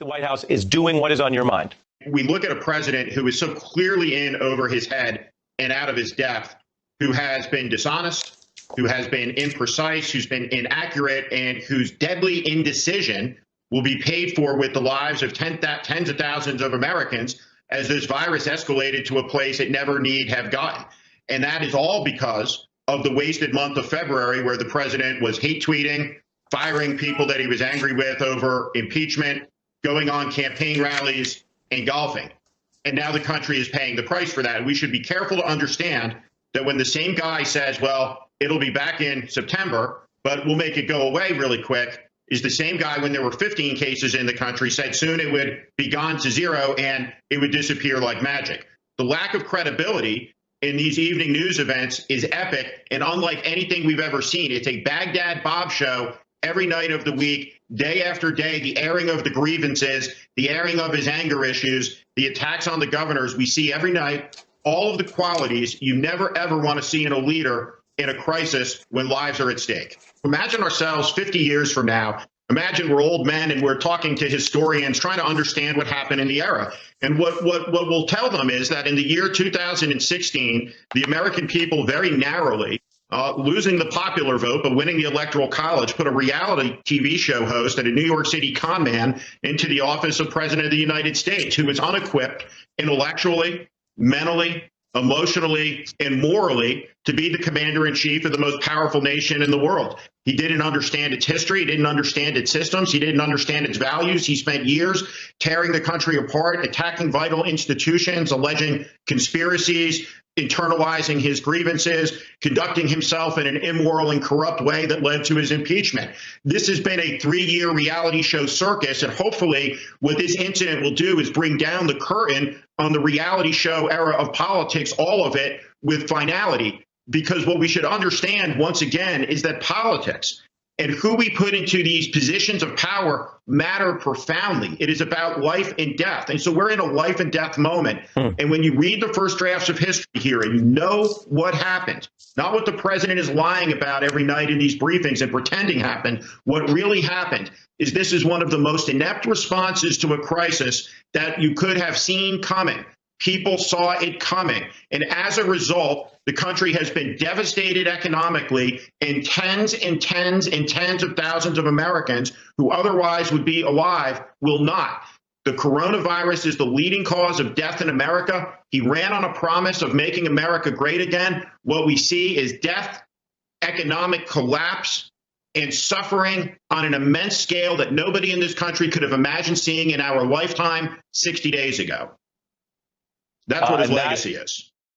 the White House is doing what is on your mind? We look at a president who is so clearly in over his head and out of his depth, who has been dishonest, who has been imprecise, who's been inaccurate, and whose deadly indecision will be paid for with the lives of tens of thousands of Americans as this virus escalated to a place it never need have gotten. And that is all because of the wasted month of February, where the president was hate tweeting, firing people that he was angry with over impeachment, going on campaign rallies, and golfing. And now the country is paying the price for that. And we should be careful to understand that when the same guy says, well, it'll be back in September, but we'll make it go away really quick, is the same guy when there were 15 cases in the country said soon it would be gone to zero and it would disappear like magic. The lack of credibility in these evening news events is epic and unlike anything we've ever seen. It's a Baghdad Bob show every night of the week, day after day, the airing of the grievances, the airing of his anger issues, the attacks on the governors we see every night, all of the qualities you never, ever want to see in a leader in a crisis when lives are at stake. Imagine ourselves 50 years from now. Imagine we're old men and we're talking to historians trying to understand what happened in the era. And what we'll tell them is that in the year 2016, the American people very narrowly, losing the popular vote but winning the Electoral College, put a reality TV show host and a New York City con man into the office of President of the United States, who was unequipped intellectually, mentally, emotionally, and morally to be the commander-in-chief of the most powerful nation in the world. He didn't understand its history. He didn't understand its systems. He didn't understand its values. He spent years tearing the country apart, attacking vital institutions, alleging conspiracies, internalizing his grievances, conducting himself in an immoral and corrupt way that led to his impeachment. This has been a 3-year reality show circus, and hopefully what this incident will do is bring down the curtain on the reality show era of politics, all of it with finality. Because what we should understand, once again, is that politics and who we put into these positions of power matter profoundly. It is about life and death. And so we're in a life and death moment. And when you read the first drafts of history here and you know what happened, not what the president is lying about every night in these briefings and pretending happened, what really happened is this is one of the most inept responses to a crisis that you could have seen coming. People saw it coming. And as a result, the country has been devastated economically, and tens and tens and tens of thousands of Americans who otherwise would be alive will not. The coronavirus is the leading cause of death in America. He ran on a promise of making America great again. What we see is death, economic collapse, and suffering on an immense scale that nobody in this country could have imagined seeing in our lifetime 60 days ago. That's what his legacy is.